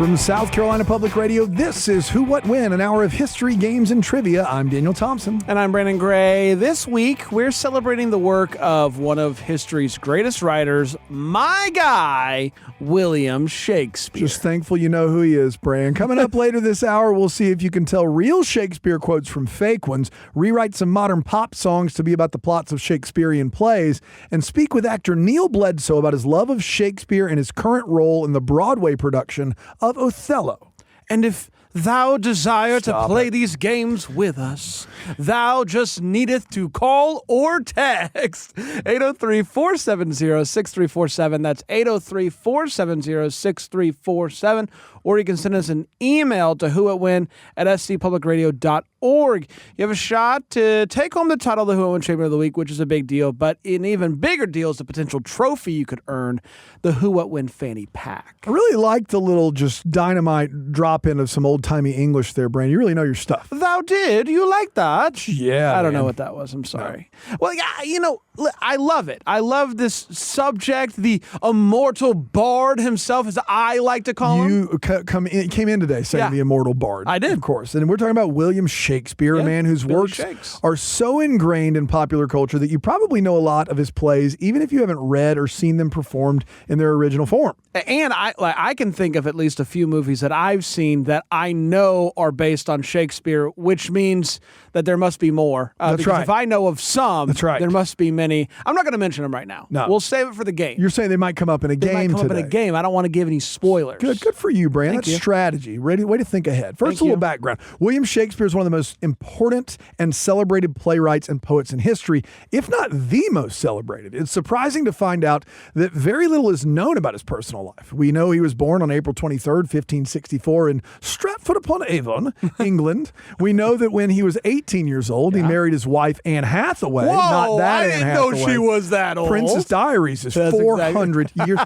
From South Carolina Public Radio, this is Who, What, When, an hour of history, games, and trivia. I'm Daniel Thompson. And I'm Brandon Gray. This week, we're celebrating the work of one of history's greatest writers, my guy, William Shakespeare. Just thankful you know who he is, Brand. Coming up later this hour, we'll see if you can tell real Shakespeare quotes from fake ones, rewrite some modern pop songs to be about the plots of Shakespearean plays, and speak with actor Neal Bledsoe about his love of Shakespeare and his current role in the Broadway production of Othello. And if thou desire to play these games with us, thou just needeth to call or text 803-470-6347. That's 803-470-6347. Or you can send us an email to whowitwin@scpublicradio.org. You have a shot to take home the title of the Who It Win Champion of the Week, which is a big deal, but an even bigger deal is the potential trophy you could earn, the Who What Win Fanny Pack. I really like the little just dynamite drop-in of some old-timey English there, Brand. You really know your stuff. Thou did? You like that? Yeah, I don't know what that was. I'm sorry. No. Well, yeah, I love it. I love this subject, the immortal bard himself, as I like to call him. You came in today saying the immortal bard. I did. Of course. And we're talking about William Shakespeare, a man whose works are so ingrained in popular culture that you probably know a lot of his plays, even if you haven't read or seen them performed in their original form. And I can think of at least a few movies that I've seen that I know are based on Shakespeare, which means that there must be more. That's right. If I know of some, there must be many. I'm not going to mention them right now. No. We'll save it for the game. You're saying they might come up in a game today. They might come up in a game. I don't want to give any spoilers. Good for you, Brand. That's strategy. Way to think ahead. First, a little background. William Shakespeare is one of the most important and celebrated playwrights and poets in history, if not the most celebrated. It's surprising to find out that very little is known about his personal life. We know he was born on April 23rd, 1564 in Stratford-upon-Avon, England. We know that when he was 18 years old, he married his wife, Anne Hathaway. Whoa, not that I Anne didn't Hathaway. know she was that old. Princess Diaries is 400 years.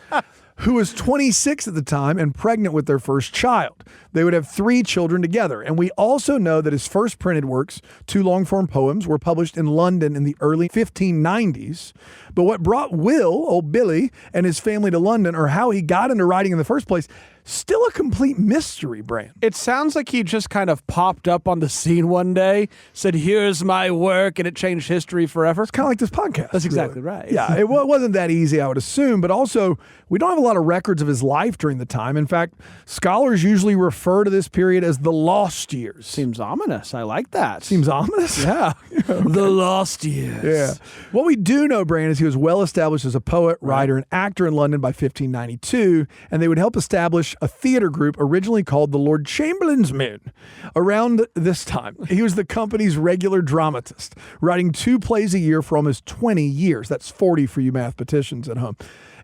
Who was 26 at the time and pregnant with their first child. They would have 3 children together. And we also know that his first printed works, 2 long-form poems, were published in London in the early 1590s. But what brought old Billy, and his family to London, or how he got into writing in the first place, still a complete mystery, Brand. It sounds like he just kind of popped up on the scene one day, said, here's my work, and it changed history forever. It's kind of like this podcast. That's exactly right. Yeah, it wasn't that easy, I would assume, but also we don't have a lot of records of his life during the time. In fact, scholars usually refer to this period as the lost years. Seems ominous. I like that. Seems ominous? Yeah. Okay. The lost years. Yeah. What we do know, Brand, is he was well established as a poet, writer, and actor in London by 1592, and they would help establish a theater group originally called the Lord Chamberlain's Men. Around this time, he was the company's regular dramatist, writing 2 plays a year for almost 20 years. That's 40 for you mathematicians at home.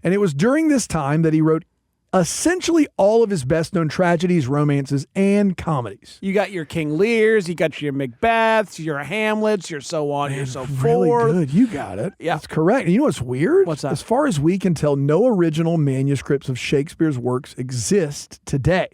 And it was during this time that he wrote essentially all of his best-known tragedies, romances, and comedies. You got your King Lears, you got your Macbeths, your Hamlets, your so on, your so forth. Really good. You got it. Yeah. That's correct. And you know what's weird? What's that? As far as we can tell, no original manuscripts of Shakespeare's works exist today.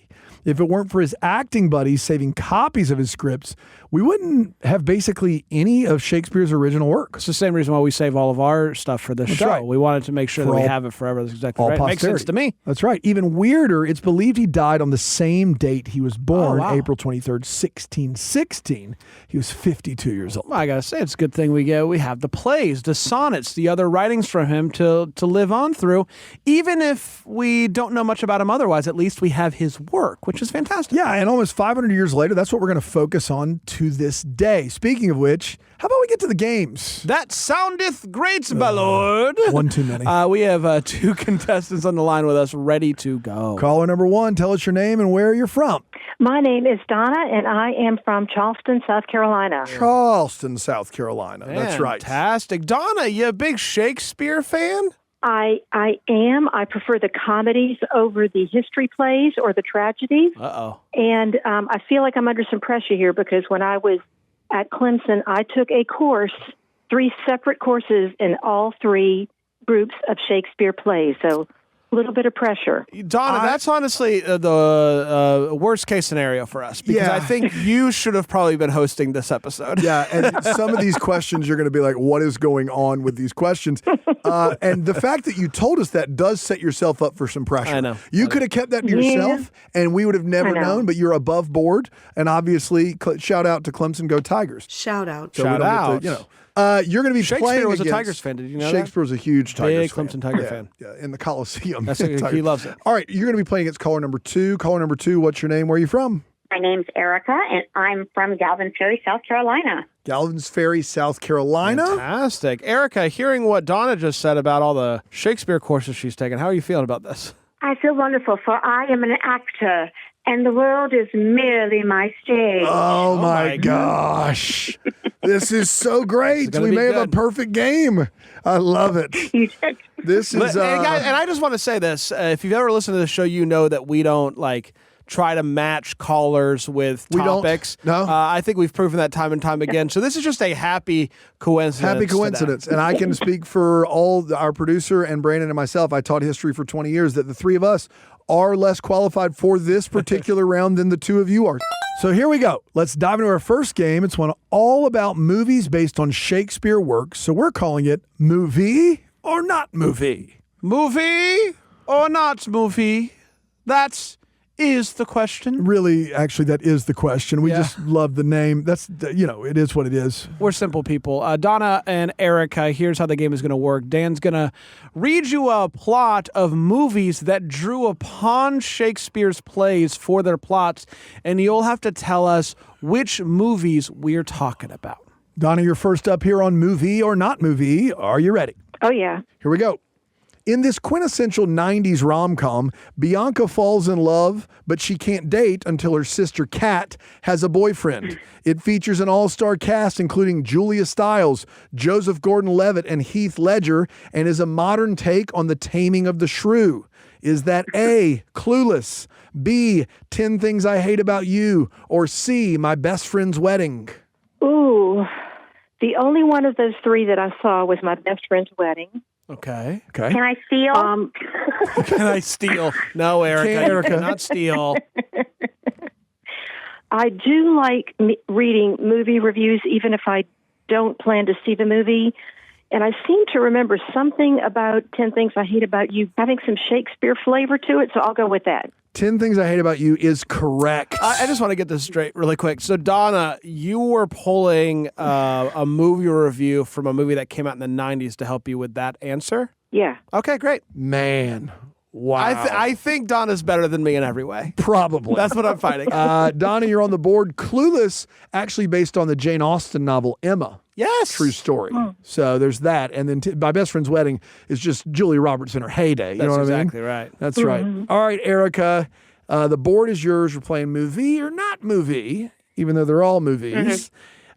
If it weren't for his acting buddies saving copies of his scripts, we wouldn't have basically any of Shakespeare's original works. It's the same reason why we save all of our stuff for this show. Right. We wanted to make sure that we have it forever. That's exactly right. Makes sense to me. That's right. Even weirder, it's believed he died on the same date he was born, April 23rd, 1616. He was 52 years old. Well, I got to say, it's a good thing we have the plays, the sonnets, the other writings from him to live on through. Even if we don't know much about him otherwise, at least we have his work, which is fantastic. Yeah, and almost 500 years later, that's what we're going to focus on to this day. Speaking of which, how about we get to the games? That soundeth great, my lord. One too many. We have 2 contestants on the line with us ready to go. Caller number 1, tell us your name and where you're from. My name is Donna, and I am from Charleston, South Carolina. Charleston, South Carolina. That's right. Fantastic. Donna, you a big Shakespeare fan? I am. I prefer the comedies over the history plays or the tragedies. Uh-oh. And I feel like I'm under some pressure here because when I was at Clemson, I took a course, 3 separate courses in all 3 groups of Shakespeare plays. So little bit of pressure. Donna, that's honestly the worst case scenario for us because I think you should have probably been hosting this episode. Yeah, and some of these questions you're going to be like, what is going on with these questions? And the fact that you told us that does set yourself up for some pressure. I know. You could have kept that to yourself, and we would have never known, but you're above board. And obviously, shout out to Clemson Go Tigers. Shout out. So we don't get to, you know. You're going to be Shakespeare playing was a against, Tigers fan. Did you know Shakespeare was a huge Tigers Big fan. Clemson Tiger fan. Yeah, in the Coliseum. That's he loves it. All right, you're going to be playing against caller number 2. Caller number 2, what's your name? Where are you from? My name's Erica, and I'm from Galvin Ferry, South Carolina. Galvin's Ferry, South Carolina. Fantastic. Erica, hearing what Donna just said about all the Shakespeare courses she's taken, how are you feeling about this? I feel wonderful, for I am an actor, and the world is merely my stage. Oh my gosh. This is so great. We may have a perfect game. I love it. You did. This is guys, and I just want to say this. If you've ever listened to the show, you know that we don't try to match callers with topics. No. I think we've proven that time and time again. So this is just a happy coincidence. Happy coincidence. And I can speak for all our producer and Brandon and myself. I taught history for 20 years that the three of us are less qualified for this particular round than the two of you are. So here we go. Let's dive into our first game. It's one all about movies based on Shakespeare works. So we're calling it Movie or Not Movie. Movie or not movie? That's is the question. Really, actually, that is the question. We just love the name. That's, it is what it is. We're simple people. Donna and Erica, here's how the game is going to work. Dan's going to read you a plot of movies that drew upon Shakespeare's plays for their plots, and you'll have to tell us which movies we're talking about. Donna, you're first up here on Movie or Not Movie. Are you ready? Oh, yeah. Here we go. In this quintessential 90s rom-com, Bianca falls in love, but she can't date until her sister Kat has a boyfriend. It features an all-star cast including Julia Stiles, Joseph Gordon-Levitt, and Heath Ledger, and is a modern take on The Taming of the Shrew. Is that A, Clueless, B, 10 Things I Hate About You, or C, My Best Friend's Wedding? Ooh, the only one of those three that I saw was My Best Friend's Wedding. Okay. Can I steal? Can I steal? No, Erica. You cannot steal. I do like reading movie reviews, even if I don't plan to see the movie. And I seem to remember something about 10 Things I Hate About You having some Shakespeare flavor to it, so I'll go with that. 10 Things I Hate About You is correct. I just want to get this straight really quick. So, Donna, you were pulling a movie review from a movie that came out in the 90s to help you with that answer? Yeah. Okay, great. Man, wow. I think Donna's better than me in every way. Probably. That's what I'm fighting. Donna, you're on the board. Clueless, actually based on the Jane Austen novel Emma. Yes. True story. So there's that. And then My Best Friend's Wedding is just Julia Roberts in her heyday. You know what I mean? That's exactly right. That's right. All right, Erica, the board is yours. We're playing Movie or Not Movie, even though they're all movies,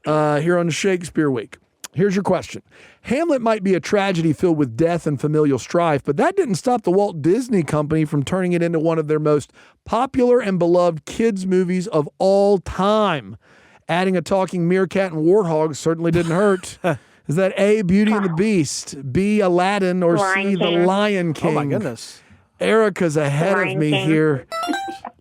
here on Shakespeare Week. Here's your question. Hamlet might be a tragedy filled with death and familial strife, but that didn't stop the Walt Disney Company from turning it into one of their most popular and beloved kids' movies of all time. Adding a talking meerkat and warthog certainly didn't hurt. Is that A, Beauty and the Beast, B, Aladdin, or C, The Lion King? Oh, my goodness. Erica's ahead of me King. here.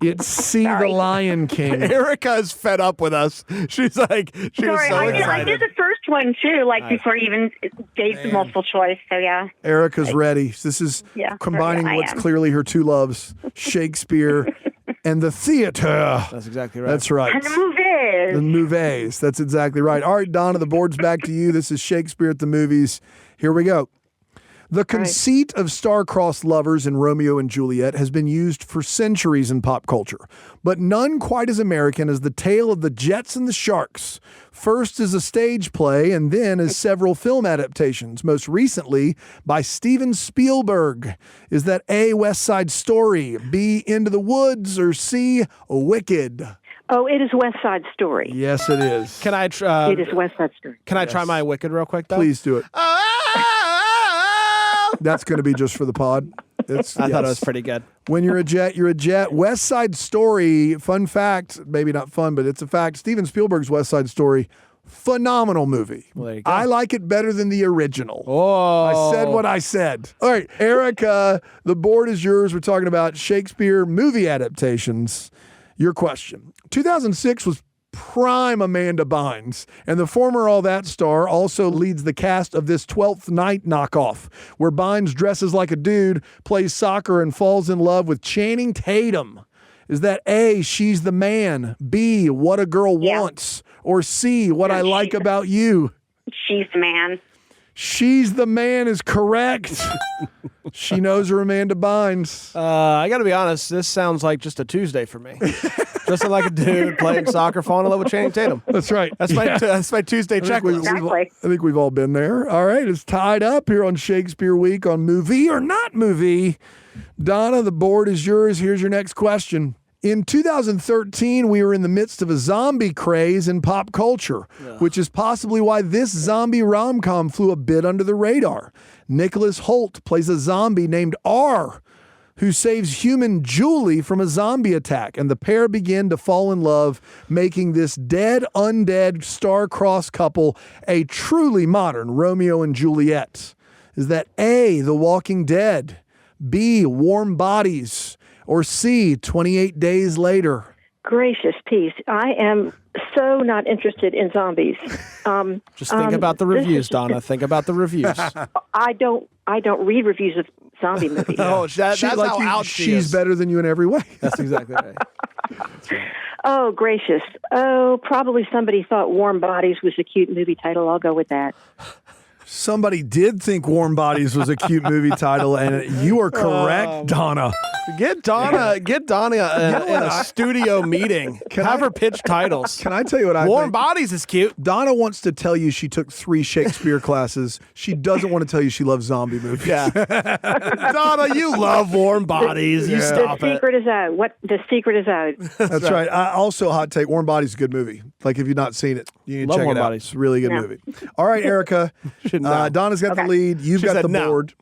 It's C, The Lion King. Erica is fed up with us. She's like, was so I excited. did the first one, too, before you even gave the multiple choice, so yeah. Erica's ready. This is combining I what's am. clearly her two loves, Shakespeare and the theater. That's exactly right. That's right. And the movies. The movies. That's exactly right. All right, Donna, the board's back to you. This is Shakespeare at the Movies. Here we go. The conceit of star-crossed lovers in Romeo and Juliet has been used for centuries in pop culture, but none quite as American as the tale of the Jets and the Sharks. First as a stage play and then as several film adaptations, most recently by Steven Spielberg. Is that A, West Side Story, B, Into the Woods, or C, Wicked? Oh, it is West Side Story. Yes, it is. Can I It is West Side Story. Can I try my Wicked real quick, though? Please do it. That's going to be just for the pod. I thought it was pretty good. When you're a jet, you're a jet. West Side Story, fun fact, maybe not fun, but it's a fact. Steven Spielberg's West Side Story, Phenomenal movie. Well, there you go. I like it better than the original. Oh. I said what I said. All right, Erica, the board is yours. We're talking about Shakespeare movie adaptations. Your question. 2006 was prime Amanda Bynes, and the former All That star also leads the cast of this 12th Night knockoff, where Bynes dresses like a dude, plays soccer, and falls in love with Channing Tatum. Is that A, She's the Man, B, What a Girl Wants, or C, What I Like About You? She's the man. She's the Man is correct. She knows her Amanda Bynes. I got to be honest, this sounds like just a Tuesday for me. Dressing like a dude, playing soccer, falling in love with Channing Tatum. That's right. That's my Tuesday checklist. Exactly. I think we've all been there. All right, it's tied up here on Shakespeare Week on Movie or Not Movie. Donna, the board is yours. Here's your next question. In 2013, we were in the midst of a zombie craze in pop culture, which is possibly why this zombie rom-com flew a bit under the radar. Nicholas Hoult plays a zombie named R, who saves human Julie from a zombie attack, and the pair begin to fall in love, making this dead, undead, star-crossed couple a truly modern Romeo and Juliet. Is that A, The Walking Dead, B, Warm Bodies, or C, 28 Days Later? Gracious peace. I am so not interested in zombies. Just think about the reviews, Donna. Think about the reviews. I don't read reviews of zombie movies. Oh, that's how out she She's is. better than you in every way. That's exactly right. Oh, gracious. Oh, probably somebody thought Warm Bodies was a cute movie title. I'll go with that. Somebody did think Warm Bodies was a cute movie title, and you are correct, Donna. Get Donna in a studio meeting. Have her pitch titles. Can I tell you what I Warm think? Bodies is cute. Donna wants to tell you she took 3 Shakespeare classes. She doesn't want to tell you she loves zombie movies. Yeah. Donna, you love Warm Bodies. You stop The it. secret is out. The secret is out. That's right. Also, hot take, Warm Bodies is a good movie. Like, if you've not seen it, you need to Love check Warm it out. Bodies. It's a really good Yeah. movie. All right, Erica. know. Donna's got the Okay. lead. You've She got said the no. board.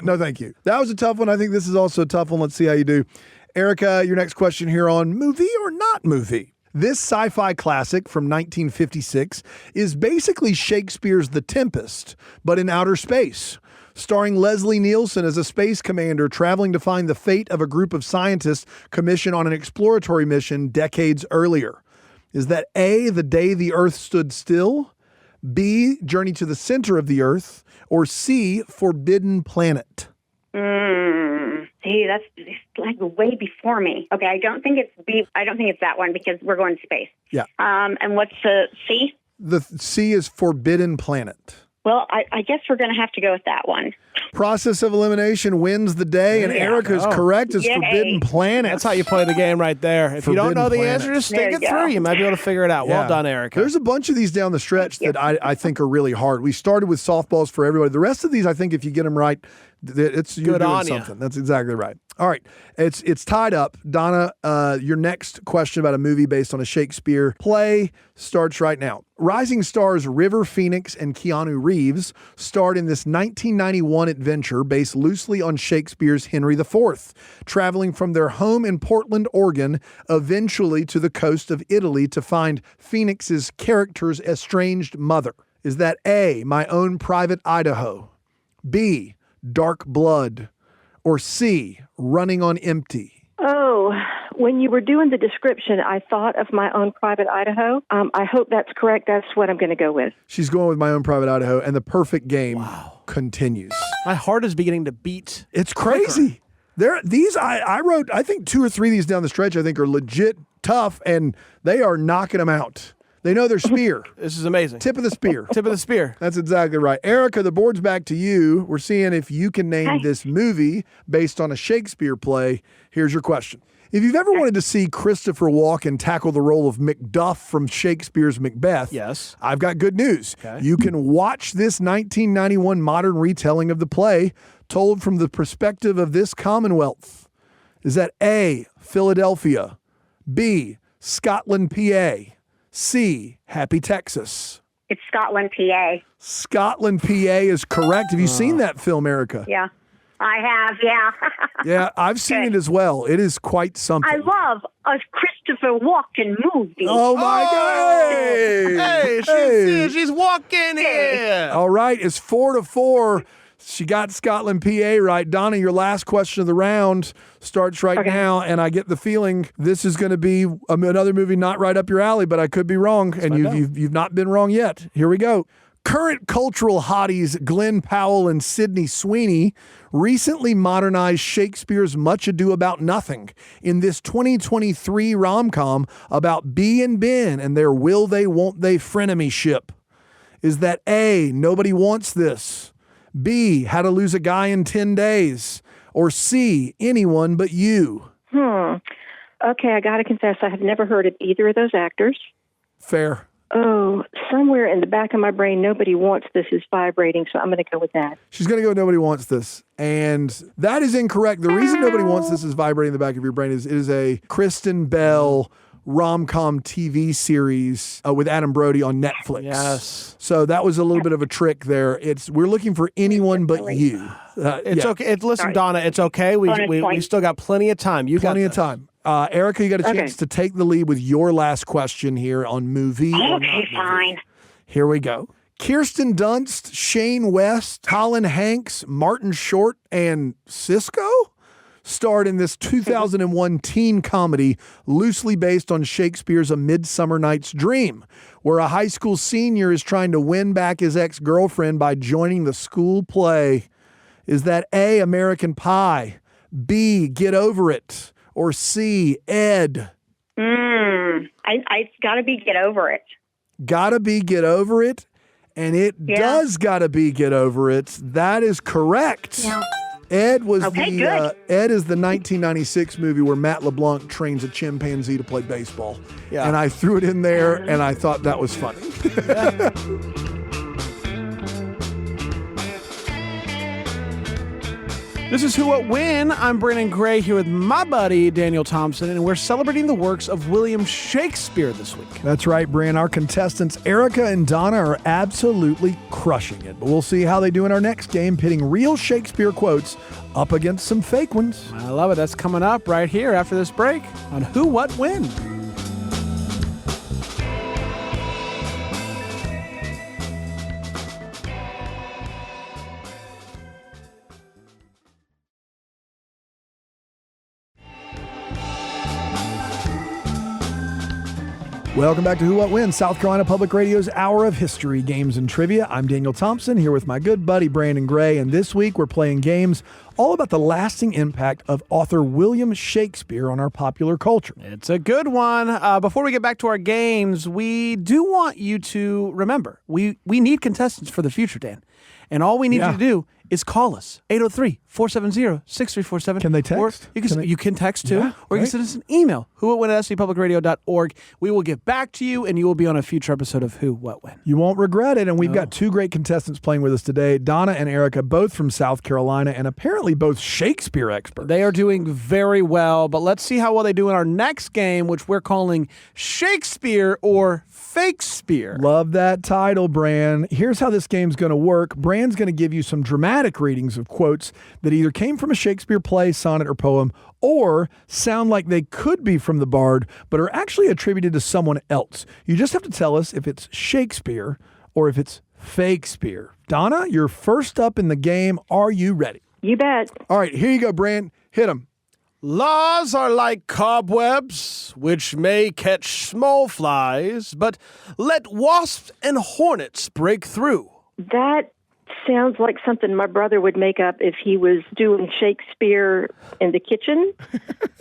No, thank you. That was a tough one. I think this is also a tough one. Let's see how you do. Erica, your next question here on Movie or Not Movie. This sci-fi classic from 1956 is basically Shakespeare's The Tempest, but in outer space. Starring Leslie Nielsen as a space commander traveling to find the fate of a group of scientists commissioned on an exploratory mission decades earlier. Is that A, The Day the Earth Stood Still, B, Journey to the Center of the Earth, or C, Forbidden Planet? See, that's like way before me. Okay, I don't think it's B. I don't think it's that one because we're going to space. Yeah. And what's the C? The C is Forbidden Planet. Well, I guess we're going to have to go with that one. Process of elimination wins the day, and There you Erica's go. correct. It's Yay. Forbidden Planet. That's how you play the game right there. If you don't know the Forbidden answer, Planet. just There think you it through. go. You might be able to figure it out. Yeah. Well done, Erica. There's a bunch of these down the stretch that I think are really hard. We started with softballs for everybody. The rest of these, I think, if you get them right, it's you're Good doing on ya. something. That's exactly right. All right, it's tied up. Donna, your next question about a movie based on a Shakespeare play starts right now. Rising stars River Phoenix and Keanu Reeves starred in this 1991 adventure based loosely on Shakespeare's Henry IV, traveling from their home in Portland, Oregon, eventually to the coast of Italy to find Phoenix's character's estranged mother. Is that A, My Own Private Idaho, B, Dark Blood, or C, Running on Empty? Oh, when you were doing the description, I thought of My Own Private Idaho. I hope that's correct. That's what I'm going to go with. She's going with My Own Private Idaho, and the perfect game continues. My heart is beginning to beat. It's crazy. I wrote, I think 2 or 3 of these down the stretch, I think are legit tough, and they are knocking them out. They know their spear. This is amazing. Tip of the spear. Tip of the spear. That's exactly right. Erica, the board's back to you. We're seeing if you can name this movie based on a Shakespeare play. Here's your question. If you've ever wanted to see Christopher Walken tackle the role of Macduff from Shakespeare's Macbeth, Yes. I've got good news. Okay. You can watch this 1991 modern retelling of the play told from the perspective of this Commonwealth. Is that A, Philadelphia, B, Scotland, PA, C, Happy Texas? It's Scotland, PA. Scotland, PA is correct. Have you seen that film, Erica? Yeah. I have, yeah. Yeah, I've seen it as well. It is quite something. I love a Christopher Walken movie. Oh, my God. Hey, she's walking here. All right, it's 4-4. She got Scotland, PA right. Donna, your last question of the round starts right now, and I get the feeling this is going to be another movie not right up your alley, but I could be wrong, and you've not been wrong yet. Here we go. Current cultural hotties Glenn Powell and Sydney Sweeney recently modernized Shakespeare's Much Ado About Nothing in this 2023 rom-com about Bea and Ben and their will they, won't they frenemy-ship. Is that A, nobody wants this? B, how to lose a guy in 10 days? Or C, anyone but you? Okay, I got to confess, I have never heard of either of those actors. Fair. Oh, somewhere in the back of my brain, nobody wants this is vibrating, so I'm going to go with that. She's going to go nobody wants this. And that is incorrect. The reason nobody wants this is vibrating in the back of your brain is it is a Kristen Bell rom-com TV series with Adam Brody on Netflix. Yes. So that was a little bit of a trick there. We're looking for anyone but you. It's okay. Listen, Donna, it's okay. We still got plenty of time. You Plenty got of time. Erica, you got a chance to take the lead with your last question here on movie. Okay, fine. Here we go. Kirsten Dunst, Shane West, Colin Hanks, Martin Short, and Cisco starred in this 2001 teen comedy loosely based on Shakespeare's A Midsummer Night's Dream, where a high school senior is trying to win back his ex-girlfriend by joining the school play. Is that A, American Pie, B, Get Over It, or C, Ed? I gotta be Get Over It. Gotta be Get Over It, and it does gotta be Get Over It. That is correct. Yeah. Ed was Okay, Ed is the 1996 movie where Matt LeBlanc trains a chimpanzee to play baseball. Yeah. And I threw it in there, and I thought that was funny. This is Who What When. I'm Brandon Gray here with my buddy Daniel Thompson, and we're celebrating the works of William Shakespeare this week. That's right, Brian. Our contestants, Erica and Donna, are absolutely crushing it. But we'll see how they do in our next game, pitting real Shakespeare quotes up against some fake ones. I love it. That's coming up right here after this break on Who What When. Welcome back to Who What When, South Carolina Public Radio's Hour of History, Games, and Trivia. I'm Daniel Thompson, here with my good buddy Brandon Gray, and this week we're playing games all about the lasting impact of author William Shakespeare on our popular culture. It's a good one. Before we get back to our games, we do want you to remember, we need contestants for the future, Dan. And all we need you to do is call us, 803-470-6347. Can they text? Or you can text too, or you can send us an email, whowhatwhen@scpublicradio.org. We will get back to you, and you will be on a future episode of Who What When. You won't regret it, and we've got two great contestants playing with us today, Donna and Erica, both from South Carolina, and apparently both Shakespeare experts. They are doing very well, but let's see how well they do in our next game, which we're calling Shakespeare or Fakespeare. Love that title, Bran. Here's how this game's going to work. Bran's going to give you some dramatic readings of quotes that either came from a Shakespeare play, sonnet, or poem, or sound like they could be from the Bard, but are actually attributed to someone else. You just have to tell us if it's Shakespeare or if it's Fakespeare. Donna, you're first up in the game. Are you ready? You bet. All right, here you go, Bran. Hit him. Laws are like cobwebs, which may catch small flies, but let wasps and hornets break through. That sounds like something my brother would make up if he was doing Shakespeare in the kitchen.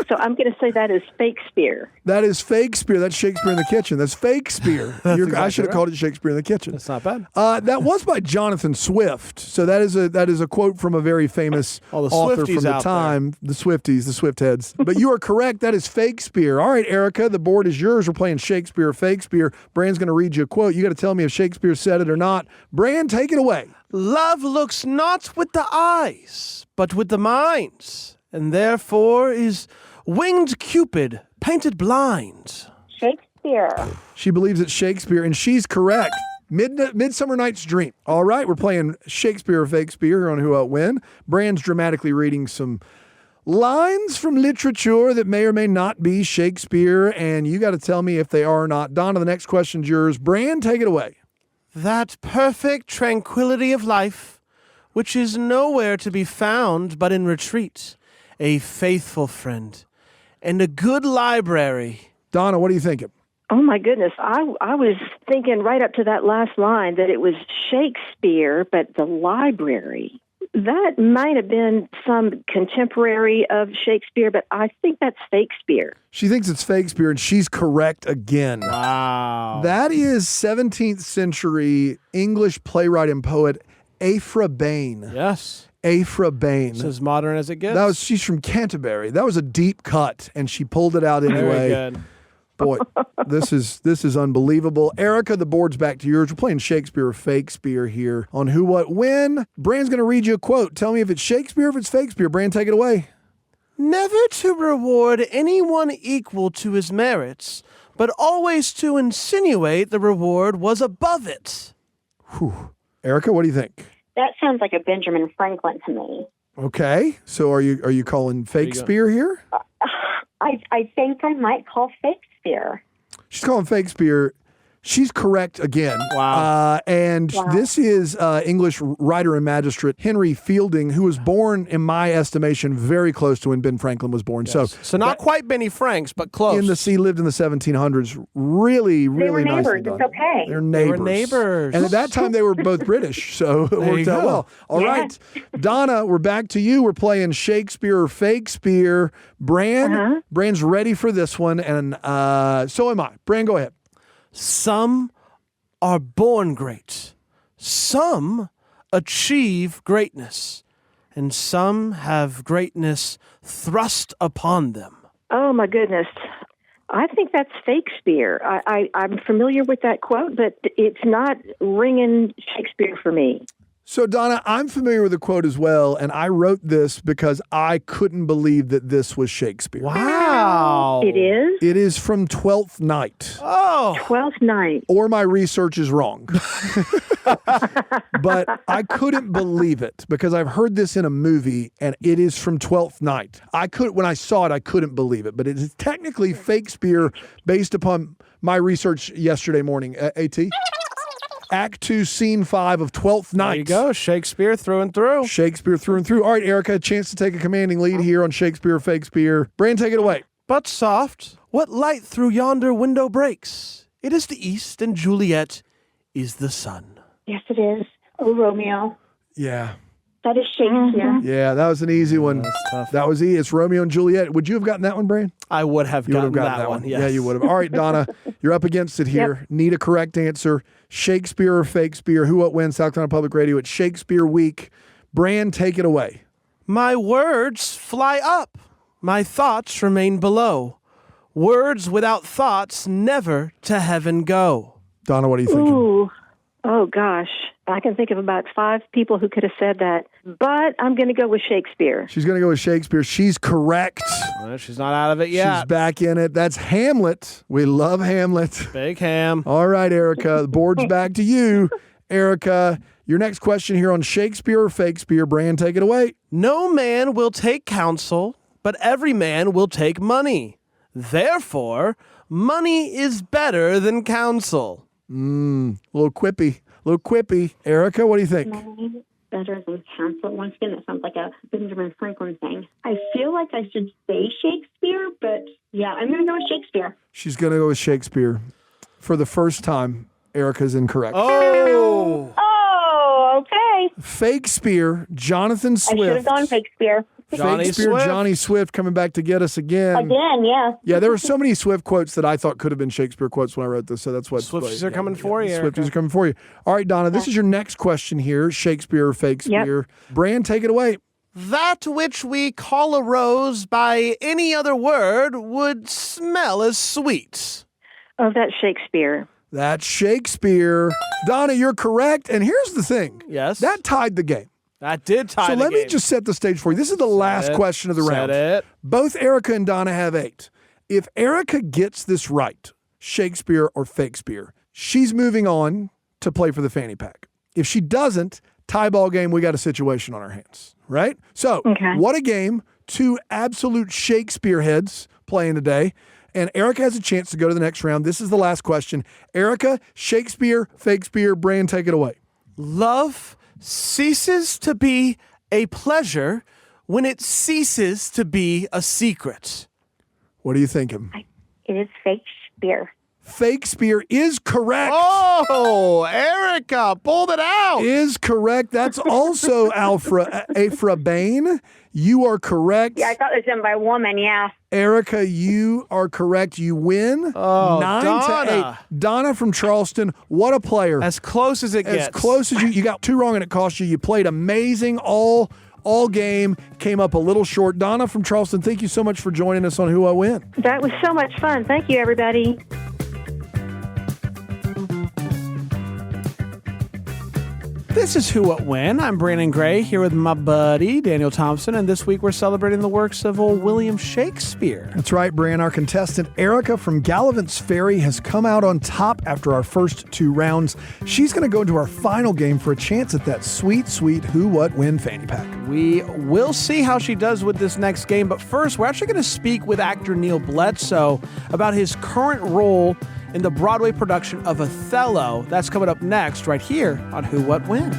So I'm going to say that is Fakespeare. That is Fakespeare. That's Shakespeare in the kitchen. That's Fakespeare. I should have called it Shakespeare in the kitchen. That's not bad. That was by Jonathan Swift. So that is a quote from a very famous author from the time. The Swifties, the Swift heads. But you are correct. That is Fakespeare. All right, Erica, the board is yours. We're playing Shakespeare or Fakespeare. Bran's going to read you a quote. You got to tell me if Shakespeare said it or not. Bran, take it away. Love looks not with the eyes, but with the minds, and therefore is winged Cupid painted blind. Shakespeare. She believes it's Shakespeare, and she's correct. Midsummer Night's Dream. All right, we're playing Shakespeare or Fakespeare on Who What When. Brand's dramatically reading some lines from literature that may or may not be Shakespeare, and you got to tell me if they are or not. Donna, the next question's yours. Brand, take it away. That perfect tranquility of life, which is nowhere to be found but in retreat, a faithful friend, and a good library. Donna, what are you thinking? Oh, my goodness. I was thinking right up to that last line that it was Shakespeare, but the library. That might have been some contemporary of Shakespeare, but I think that's Fakespeare. She thinks it's Fakespeare, and she's correct again. Wow. That is 17th century English playwright and poet Aphra Behn. Yes. Aphra Behn. It's as modern as it gets. She's from Canterbury. That was a deep cut, and she pulled it out anyway. Very good. Boy, this is unbelievable. Erica, the board's back to yours. We're playing Shakespeare or Fakespeare here on Who What When. Brand's going to read you a quote. Tell me if it's Shakespeare or if it's Fakespeare. Brand, take it away. Never to reward anyone equal to his merits, but always to insinuate the reward was above it. Whew. Erica, what do you think? That sounds like a Benjamin Franklin to me. Okay, so are you calling Fakespeare here? I think I might call Shakespeare. She's calling Fakespeare. She's correct again. Wow. This is English writer and magistrate Henry Fielding, who was born, in my estimation, very close to when Ben Franklin was born. Yes. So not quite Benny Franks, but close. Lived in the 1700s. Really, really They were nice. neighbors. It's okay. They're neighbors. They were neighbors. And at that time, they were both British, so it worked out well. All right, Donna, we're back to you. We're playing Shakespeare or Fakespeare. Brand's ready for this one, and so am I. Brand, go ahead. Some are born great, some achieve greatness, and some have greatness thrust upon them. Oh, my goodness. I think that's Fakespeare. I'm familiar with that quote, but it's not ringing Shakespeare for me. So, Donna, I'm familiar with the quote as well, and I wrote this because I couldn't believe that this was Shakespeare. Wow. It is? It is from Twelfth Night. Oh. 12th Night. Or my research is wrong. But I couldn't believe it because I've heard this in a movie, and it is from Twelfth Night. When I saw it, I couldn't believe it, but it is technically Fakespeare based upon my research yesterday morning. AT? Act 2, Scene 5 of Twelfth Night. There you go. Shakespeare through and through. Shakespeare through and through. All right, Erica, a chance to take a commanding lead here on Shakespeare or Fakespeare. Brand, take it away. But soft, what light through yonder window breaks? It is the east, and Juliet is the sun. Yes, it is. Oh, Romeo. Yeah. That is Shakespeare. Yeah, that was an easy one. That's tough. That was easy. It's Romeo and Juliet. Would you have gotten that one, Brand? I would have You would have gotten gotten that one. Yes. Yeah, you would have. All right, Donna, you're up against it here. Need a correct answer. Shakespeare or Fakespeare? Who What When? South Carolina Public Radio. It's Shakespeare Week. Brand, take it away. My words fly up. My thoughts remain below. Words without thoughts never to heaven go. Donna, what are you thinking? Ooh. Oh, gosh. I can think of about 5 people who could have said that, but I'm going to go with Shakespeare. She's going to go with Shakespeare. She's correct. Well, she's not out of it yet. She's back in it. That's Hamlet. We love Hamlet. Big Ham. All right, Erica. The board's back to you. Erica, your next question here on Shakespeare or Fakespeare. Brand, take it away. No man will take counsel, but every man will take money. Therefore, money is better than counsel. A little quippy. Erica, what do you think? Money better than counsel. Once again, that sounds like a Benjamin Franklin thing. I feel like I should say Shakespeare, but yeah, I'm going to go with Shakespeare. She's going to go with Shakespeare. For the first time, Erica's incorrect. Oh. Oh, okay. Fakespeare, Jonathan I should Swift. have gone Shakespeare. Johnny Fakespeare, Swift. Johnny Swift coming back to get us again. Again, yeah. Yeah, there were so many Swift quotes that I thought could have been Shakespeare quotes when I wrote this, so that's what Swifties are coming for you, Erica. Swifties are coming for you. All right, Donna, this is your next question here, Shakespeare or Fakespeare. Brand, take it away. That which we call a rose by any other word would smell as sweet. Oh, that's Shakespeare. That's Shakespeare. Donna, you're correct. And here's the thing. Yes. That tied the game. That did tie So the let me game. just set the stage for you. This is the last question of the round. It. Both Erica and Donna have 8. If Erica gets this right, Shakespeare or Fakespeare, she's moving on to play for the fanny pack. If she doesn't, tie ball game, we got a situation on our hands, right? So what a game. Two absolute Shakespeare heads playing today. And Erica has a chance to go to the next round. This is the last question. Erica, Shakespeare, Fakespeare, Bran, take it away. Love ceases to be a pleasure when it ceases to be a secret. What are you thinking? It is Shakespeare. Fakespeare is correct. Oh, Erica, pulled it out. Is correct. That's also Afra Bain. You are correct. Yeah, I thought it was done by a woman, yeah. Erica, you are correct. You win. Oh, 9-8. Donna from Charleston, what a player. As close as it gets. As close as you got 2 wrong and it cost you. You played amazing all game, came up a little short. Donna from Charleston, thank you so much for joining us on Who I Win. That was so much fun. Thank you, everybody. This is Who What When. I'm Brandon Gray here with my buddy Daniel Thompson, and this week we're celebrating the works of old William Shakespeare. That's right, Bran. Our contestant Erica from Gallivant's Ferry has come out on top after our first 2 rounds. She's going to go into our final game for a chance at that sweet, sweet Who What When fanny pack. We will see how she does with this next game, but first we're actually going to speak with actor Neal Bledsoe about his current role in the Broadway production of Othello. That's coming up next right here on Who What When.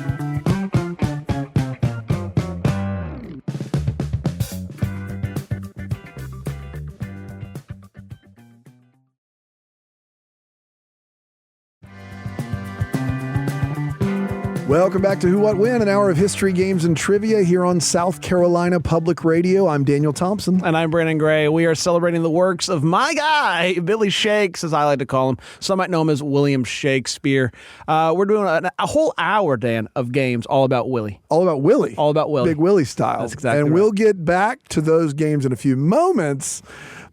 Welcome back to Who What When, an hour of history, games, and trivia here on South Carolina Public Radio. I'm Daniel Thompson. And I'm Brandon Gray. We are celebrating the works of my guy, Billy Shakes, as I like to call him. Some might know him as William Shakespeare. We're doing a whole hour, Dan, of games all about Willie. All about Willie. All about Willie. Big Willie style. That's exactly and right. We'll get back to those games in a few moments.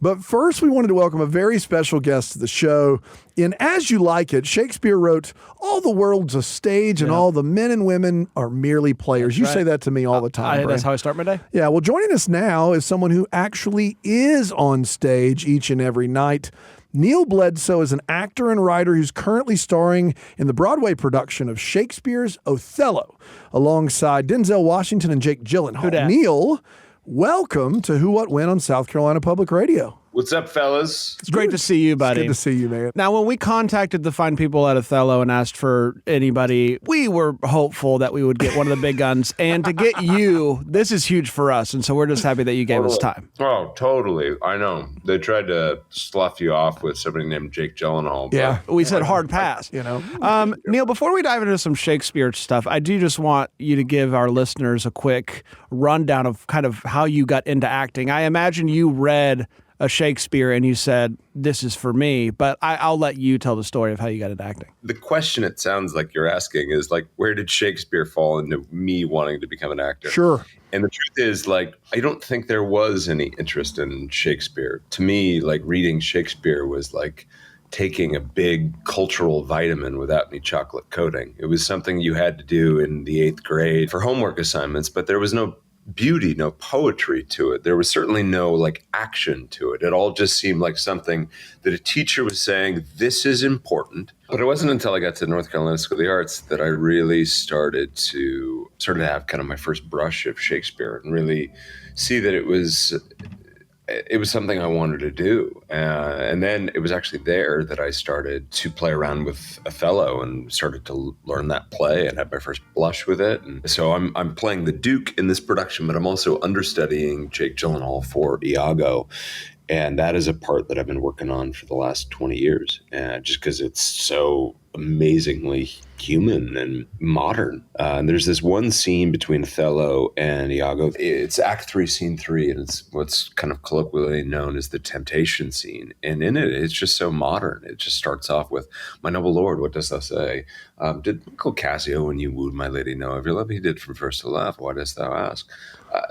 But first, we wanted to welcome a very special guest to the show. In As You Like It, Shakespeare wrote, "All the world's a stage and all the men and women are merely players." You say that to me all the time, That's how I start my day. Yeah, well, joining us now is someone who actually is on stage each and every night. Neal Bledsoe is an actor and writer who's currently starring in the Broadway production of Shakespeare's Othello alongside Denzel Washington and Jake Gyllenhaal. Neal, welcome to Who What When on South Carolina Public Radio. What's up, fellas? It's great to see you, buddy. It's good to see you, man. Now, when we contacted the fine people at Othello and asked for anybody, we were hopeful that we would get one of the big guns. And to get you, this is huge for us. And so we're just happy that you gave us time. Oh, totally. I know. They tried to slough you off with somebody named Jake Gyllenhaal. Yeah. We said hard pass. You know? Neal, before we dive into some Shakespeare stuff, I do just want you to give our listeners a quick rundown of kind of how you got into acting. I imagine you read a Shakespeare and you said, this is for me, but I'll let you tell the story of how you got into acting. The question it sounds like you're asking is like, where did Shakespeare fall into me wanting to become an actor? Sure. And the truth is, like, I don't think there was any interest in Shakespeare. To me, like, reading Shakespeare was like taking a big cultural vitamin without any chocolate coating. It was something you had to do in the 8th grade for homework assignments, but there was no beauty, no poetry to it. There was certainly no like action to it. It all just seemed like something that a teacher was saying, this is important. But it wasn't until I got to North Carolina School of the Arts that I really started to have kind of my first brush of Shakespeare and really see that it was something I wanted to do. And then it was actually there that I started to play around with Othello and started to learn that play and had my first blush with it. And so I'm playing the Duke in this production, but I'm also understudying Jake Gyllenhaal for Iago. And that is a part that I've been working on for the last 20 years, just because it's so amazingly human and modern. And there's this one scene between Othello and Iago. It's Act 3, Scene 3, and it's what's kind of colloquially known as the temptation scene. And in it, it's just so modern. It just starts off with, "My noble lord, what dost thou say? Did Uncle Cassio, when you wooed my lady, know of your love? He did from first to last. Why dost thou ask?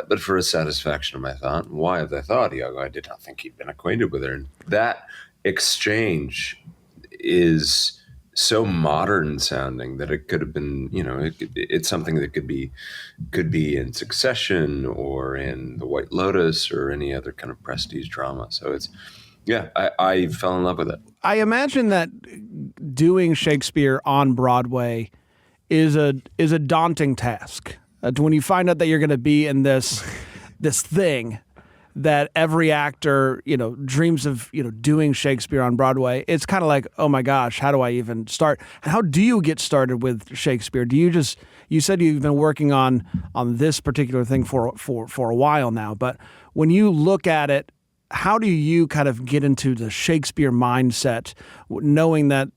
But for a satisfaction of my thought, why have thy thought, Iago? I did not think he'd been acquainted with her." And that exchange is so modern sounding that it could have been, it's something that could be in Succession or in The White Lotus or any other kind of prestige drama. So I fell in love with it. I imagine that doing Shakespeare on Broadway is a daunting task. When you find out that you're going to be in this thing that every actor, dreams of, doing Shakespeare on Broadway, it's kind of like, oh my gosh, how do I even start? How do you get started with Shakespeare? You said you've been working on this particular thing for a while now, but when you look at it, how do you kind of get into the Shakespeare mindset, knowing that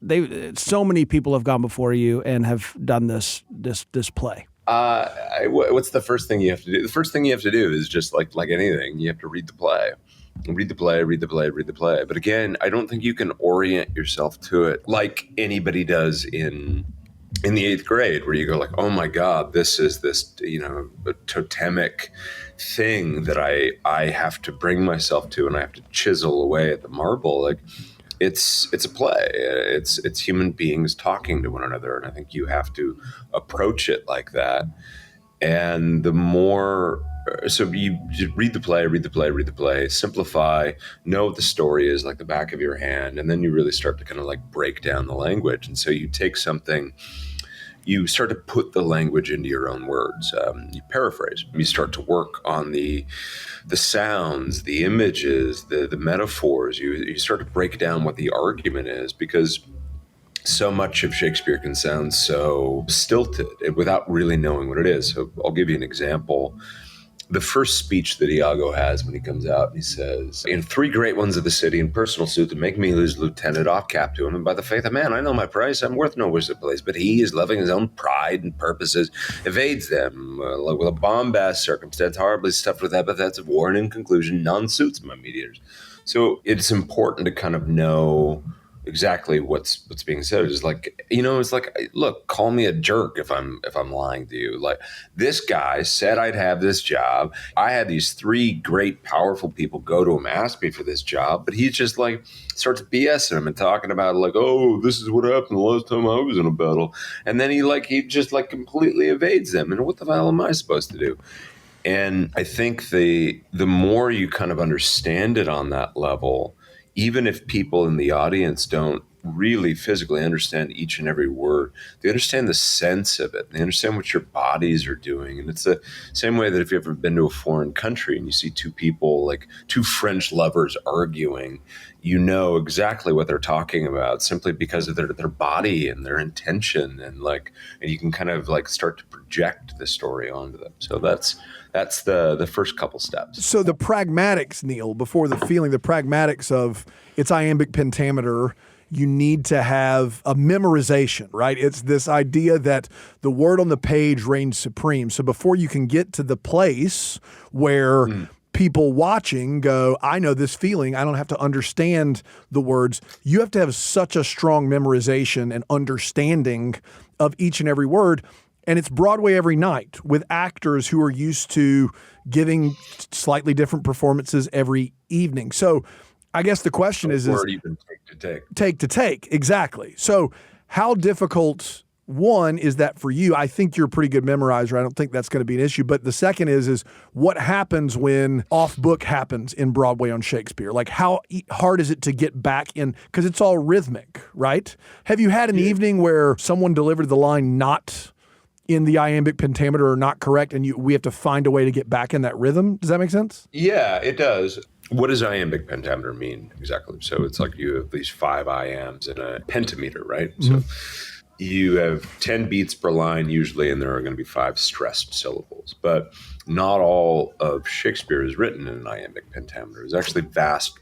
so many people have gone before you and have done this play? What's the first thing you have to do? The first thing you have to do is just like anything, you have to read the play. Read the play. But again, I don't think you can orient yourself to it like anybody does in the 8th grade, where you go like, oh my God, this is this, a totemic thing that I have to bring myself to, and I have to chisel away at the marble. Like, it's a play. It's human beings talking to one another, and I think you have to approach it like that. And the more, so you just read the play, simplify, know what the story is like the back of your hand, and then you really start to kind of like break down the language. And so you take something, you start to put the language into your own words. You paraphrase. You start to work on the sounds, the images, the metaphors. You start to break down what the argument is, because so much of Shakespeare can sound so stilted without really knowing what it is. So I'll give you an example. The first speech that Iago has when he comes out, he says, "In 3 great ones of the city, in personal suit, to make me lose lieutenant off cap to him, and by the faith of man, I know my price, I'm worth no wizard place, but he is loving his own pride and purposes, evades them with a bombast circumstance, horribly stuffed with epithets of war, and in conclusion, none suits my mediators." So it's important to kind of know exactly what's being said. It's like, it's like, look, call me a jerk if I'm lying to you. Like, this guy said I'd have this job. I had these 3 great, powerful people go to him, ask me for this job, but he just like starts BSing him and talking about like, oh, this is what happened the last time I was in a battle. And then he just like completely evades them. And what the hell am I supposed to do? And I think the more you kind of understand it on that level, even if people in the audience don't really physically understand each and every word, they understand the sense of it. They understand what your bodies are doing. And it's the same way that if you've ever been to a foreign country and you see 2 people, like 2 French lovers arguing, you know exactly what they're talking about simply because of their body and their intention. And you can kind of like start to project the story onto them. So that's the first couple steps. So the pragmatics, Neal, before the feeling, the pragmatics of it's iambic pentameter, you need to have a memorization, right? It's this idea that the word on the page reigns supreme. So before you can get to the place where people watching go, I know this feeling, I don't have to understand the words, you have to have such a strong memorization and understanding of each and every word. And it's Broadway every night with actors who are used to giving slightly different performances every evening. So I guess the question is even take to take. Exactly. So how difficult, one, is that for you? I think you're a pretty good memorizer. I don't think that's going to be an issue. But the second is what happens when off book happens in Broadway on Shakespeare? Like, how hard is it to get back in? Because it's all rhythmic, right? Have you had an evening where someone delivered the line not in the iambic pentameter or not correct, and we have to find a way to get back in that rhythm? Does that make sense? Yeah, it does. What does iambic pentameter mean exactly? So it's like you have these 5 iambs in a pentameter, right? Mm-hmm. So you have 10 beats per line usually, and there are going to be 5 stressed syllables. But not all of Shakespeare is written in an iambic pentameter. There's actually vast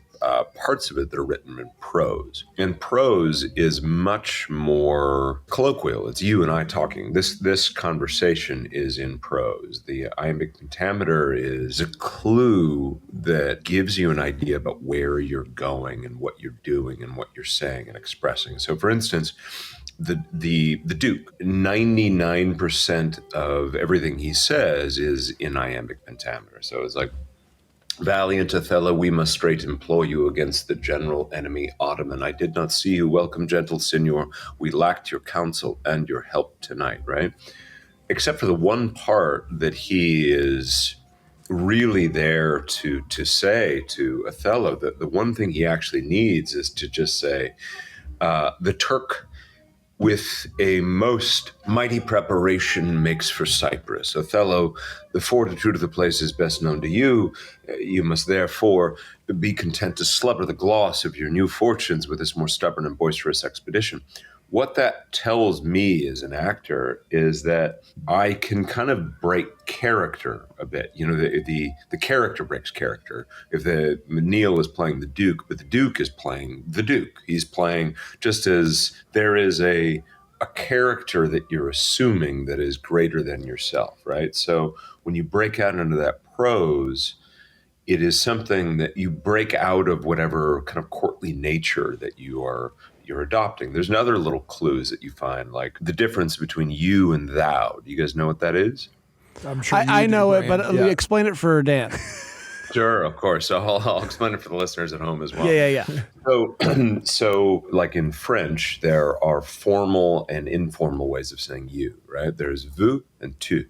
parts of it that are written in prose. And prose is much more colloquial. It's you and I talking. This conversation is in prose. The iambic pentameter is a clue that gives you an idea about where you're going and what you're doing and what you're saying and expressing. So for instance, the Duke, 99% of everything he says is in iambic pentameter. So it's like, "Valiant Othello, we must straight implore you against the general enemy Ottoman. I did not see you welcome, gentle signor. We lacked your counsel and your help tonight," right? Except for the one part that he is really there to say to Othello that the one thing he actually needs is to just say, the Turk with a most mighty preparation makes for Cyprus. Othello, the fortitude of the place is best known to you. You must therefore be content to slubber the gloss of your new fortunes with this more stubborn and boisterous expedition. What that tells me as an actor is that I can kind of break character a bit. You know, the character breaks character. If Neal is playing the Duke, but the Duke is playing the Duke. He's playing just as there is a character that you're assuming that is greater than yourself, right? So when you break out into that prose, it is something that you break out of whatever kind of courtly nature that you're adopting. There's other little clues that you find, like the difference between you and thou. Do you guys know what that is? I'm sure I know it, Brand. but explain it for Dan. Sure, of course. So I'll explain it for the listeners at home as well. Yeah. So like in French, there are formal and informal ways of saying you, right? There's vous and tu.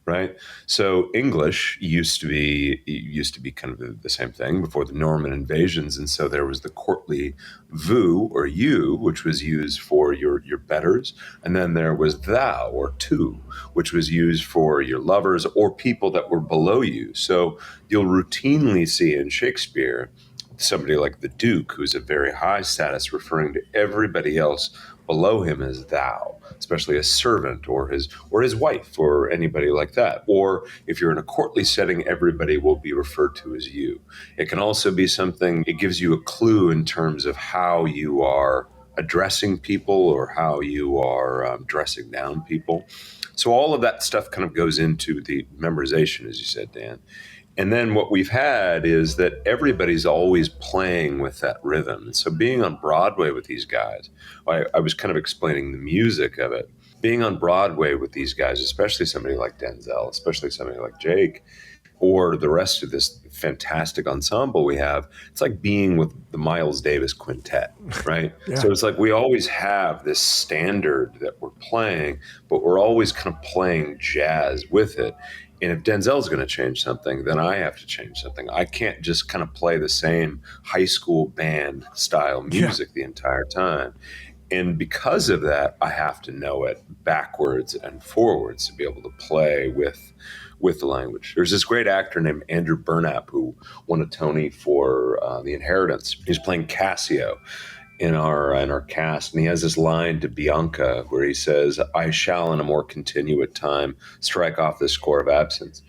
Right. So English used to be kind of the same thing before the Norman invasions. And so there was the courtly vous or you, which was used for your betters. And then there was thou or tu, which was used for your lovers or people that were below you. So you'll routinely see in Shakespeare somebody like the Duke, who's a very high status, referring to everybody else below him as thou, especially a servant or his wife or anybody like that. Or if you're in a courtly setting, everybody will be referred to as you. It can also be something, it gives you a clue in terms of how you are addressing people or how you are dressing down people. So all of that stuff kind of goes into the memorization, as you said, Dan. And then what we've had is that everybody's always playing with that rhythm. And so being on Broadway with these guys, I was kind of explaining the music of it. Being on Broadway with these guys, especially somebody like Denzel, especially somebody like Jake, or the rest of this fantastic ensemble we have, it's like being with the Miles Davis Quintet, right? Yeah. So it's like we always have this standard that we're playing, but we're always kind of playing jazz with it. And if Denzel's going to change something, then I have to change something. I can't just kind of play the same high school band style music the entire time. And because of that, I have to know it backwards and forwards to be able to play with the language. There's this great actor named Andrew Burnap who won a Tony for The Inheritance. He's playing Cassio in our cast, and he has this line to Bianca where he says, "I shall in a more continuate time strike off this score of absence."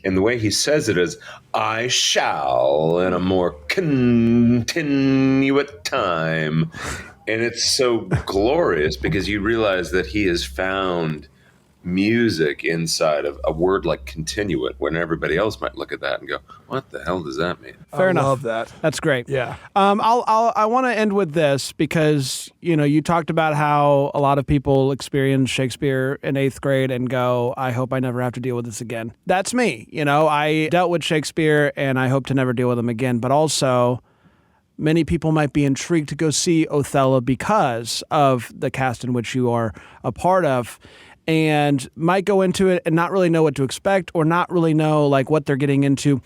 And the way he says it is, "I shall in a more continuate time." And it's so glorious because you realize that he has found music inside of a word like continuate, when everybody else might look at that and go, "What the hell does that mean?" Fair enough. I love that. That's great. Yeah. I want to end with this because, you talked about how a lot of people experience Shakespeare in 8th grade and go, "I hope I never have to deal with this again." That's me. I dealt with Shakespeare and I hope to never deal with him again. But also, many people might be intrigued to go see Othello because of the cast in which you are a part of, and might go into it and not really know what to expect or not really know what they're getting into.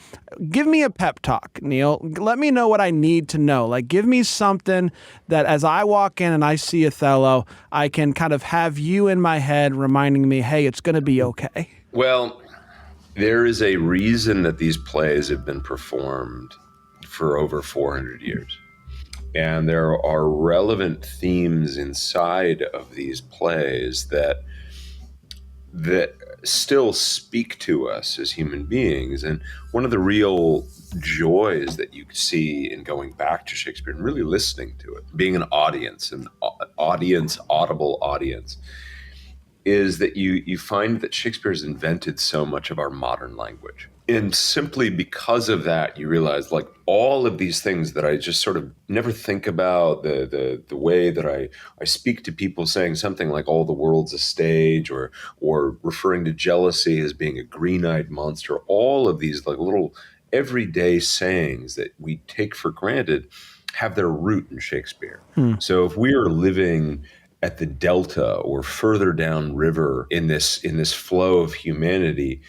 Give me a pep talk, Neal. Let me know what I need to know. Give me something that as I walk in and I see Othello, I can kind of have you in my head reminding me, hey, it's going to be okay. Well, there is a reason that these plays have been performed for over 400 years. And there are relevant themes inside of these plays that still speak to us as human beings. And one of the real joys that you see in going back to Shakespeare and really listening to it, being an audience, audible audience, is that you find that Shakespeare has invented so much of our modern language. And simply because of that, you realize all of these things that I just sort of never think about, the way that I speak to people saying something like all the world's a stage, or referring to jealousy as being a green-eyed monster, all of these little everyday sayings that we take for granted have their root in Shakespeare. So if we are living at the Delta or further down river in this flow of humanity,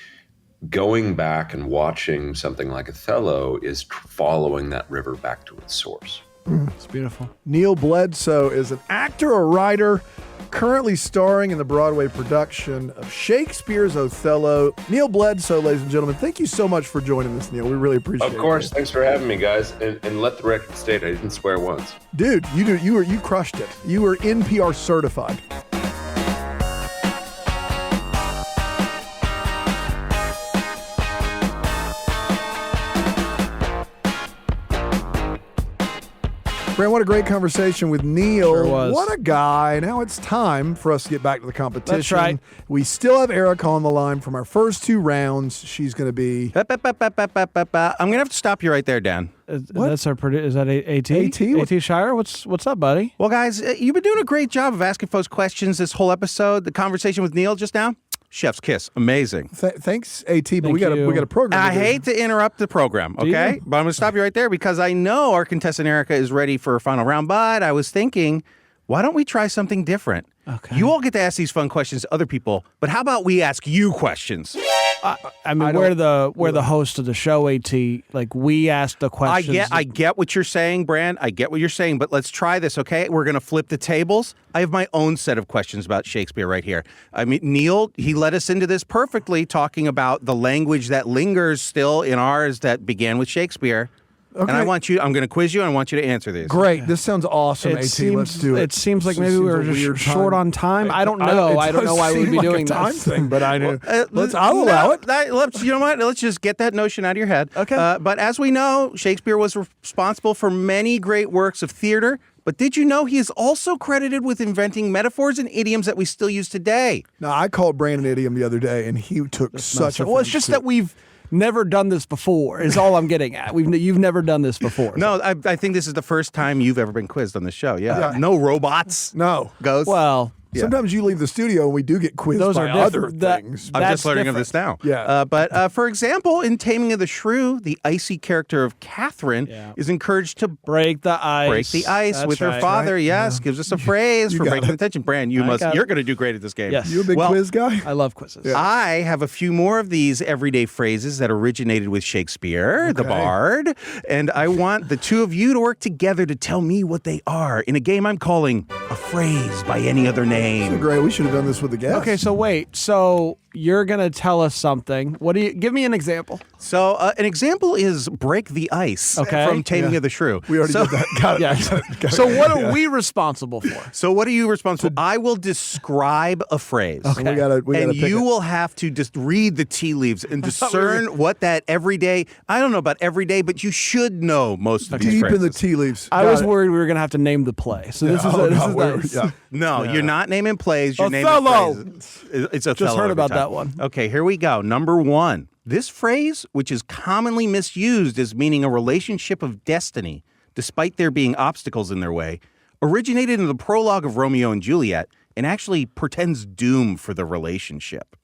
going back and watching something like Othello is following that river back to its source. It's beautiful. Neal Bledsoe is an actor, a writer, currently starring in the Broadway production of Shakespeare's Othello. Neal Bledsoe, ladies and gentlemen, thank you so much for joining us, Neal. We really appreciate it. Of course, thanks for having me, guys. And let the record state, I didn't swear once. Dude, you crushed it. You were NPR certified. Brand, what a great conversation with Neal. Sure was. What a guy. Now it's time for us to get back to the competition. That's right. We still have Erica on the line from our first 2 rounds. She's going to be... I'm going to have to stop you right there, Dan. That's our is that AT? AT? AT Shire? What's up, buddy? Well, guys, you've been doing a great job of asking folks questions this whole episode. The conversation with Neal just now, chef's kiss. Amazing. Thanks, AT, but we Thank you. got a program. I to do. hate to interrupt the program, okay? you? But I'm going to stop you right there because I know our contestant Erica is ready for a final round, but I was thinking, why don't we try something different? Okay. You all get to ask these fun questions to other people, but how about we ask you questions? I mean, we're the host of the show, AT. Like, we ask the questions. I get what you're saying, Brand. I get what you're saying, but let's try this, okay? We're going to flip the tables. I have my own set of questions about Shakespeare right here. I mean, Neal, he led us into this perfectly, talking about the language that lingers still in ours that began with Shakespeare. Okay. And I'm going to quiz you, and I want you to answer these. Great. This sounds awesome, It AT. seems, Let's do it. It seems like This maybe we seems were a just weird short time. on time. I don't know. I don't know why we would be doing a time this. thing, but I know. I'll allow it. You know what? Let's just get that notion out of your head. Okay. But as we know, Shakespeare was responsible for many great works of theater. But did you know he is also credited with inventing metaphors and idioms that we still use today? Now, I called Brandon idiom the other day, and he took such a... Well, it's just that we've never done this before, is all I'm getting at. You've never done this before. No, I think this is the first time you've ever been quizzed on the show. Yeah. No robots. No. Ghosts. Well, Sometimes you leave the studio and we do get quizzed Those by are other different. things. I'm That's just learning different. of this now. Yeah. But for example, in Taming of the Shrew, the icy character of Catherine is encouraged to break the ice. That's with her right. father. Right. Yes, gives us a phrase for got breaking it. the tension. Brand, you're going to do great at this game. Yes. You a big quiz guy? I love quizzes. I have a few more of these everyday phrases that originated with Shakespeare, the Bard, and I want the two of you to work together to tell me what they are in a game I'm calling A Phrase by Any Other Name. Great. We should have done this with the guests. Okay, so wait. So you're gonna tell us something. What do you? Give me an example. So an example is Break the Ice from Taming of the Shrew. We already did that. Got it. Yeah. Got it. So what are we responsible for? So what are you responsible for? I will describe a phrase. Okay. We gotta And pick you it. will have to just read the tea leaves and discern what that everyday, I don't know about everyday, but you should know most of these Deep phrases. in the tea leaves. I was worried we were gonna have to name the play. So this is nice. No, you're not naming plays, you're naming Othello. phrases. It's Othello. Just heard every about time. that one. Okay, here we go. Number one. This phrase, which is commonly misused as meaning a relationship of destiny, despite there being obstacles in their way, originated in the prologue of Romeo and Juliet and actually portends doom for the relationship.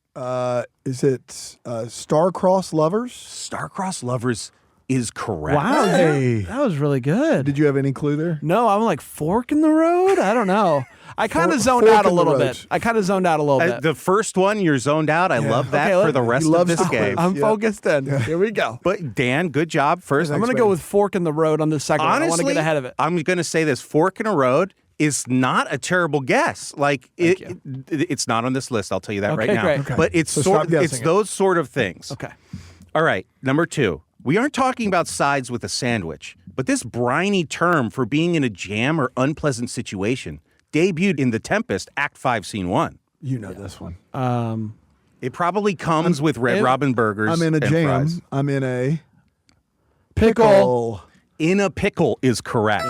Is it star-crossed lovers? Star-crossed lovers is correct. Wow, Hey. that was really good. Did you have any clue there? No, I'm like fork in the road. I don't know. I kind of zoned fork out a in the little road. bit. I kind of zoned out a little bit. The first one, you're zoned out. I love that Okay, for the rest he of loves this to quiz. game. I'm Yeah. focused in. Here we go. But Dan, good job. First, I'm going to go with fork in the road on this second one. I want to get ahead of it. I'm going to say this: fork in a road is not a terrible guess. Like it's not on this list. I'll tell you that right Okay, now. great. Okay. But it's So stop guessing it's it. those sort of things. Okay. All right. Number two. We aren't talking about sides with a sandwich, but this briny term for being in a jam or unpleasant situation debuted in The Tempest, Act 5, Scene 1. You know this one. It probably comes with Red Robin burgers. I'm in a and jam. fries. I'm in a Pickle. In a pickle is correct.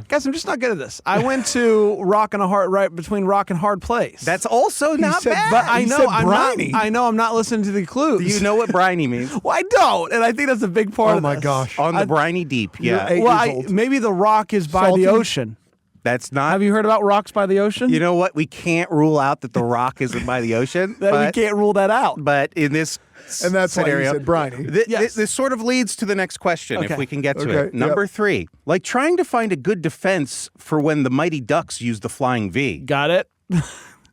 Guys, I'm just not good at this. I went to rock and a hard right between rock and hard place. That's also not said- bad. but I he know said I'm briny. not. I know I'm not listening to the clues. Do you know what briny means? Well, I don't, and I think that's a big part Oh of my this. gosh. On the briny deep. You're Yeah. 8 Well, years old. maybe the rock is by Salty? the ocean. That's not. Have you heard about rocks by the ocean? You know what? We can't rule out that the rock isn't by the ocean. Then we but, can't rule that out. But in this And that's why you scenario, said briny. Yes. This sort of leads to the next question, Okay. if we can get to Okay, it. Number 3. Like trying to find a good defense for when the Mighty Ducks use the flying V. Got it?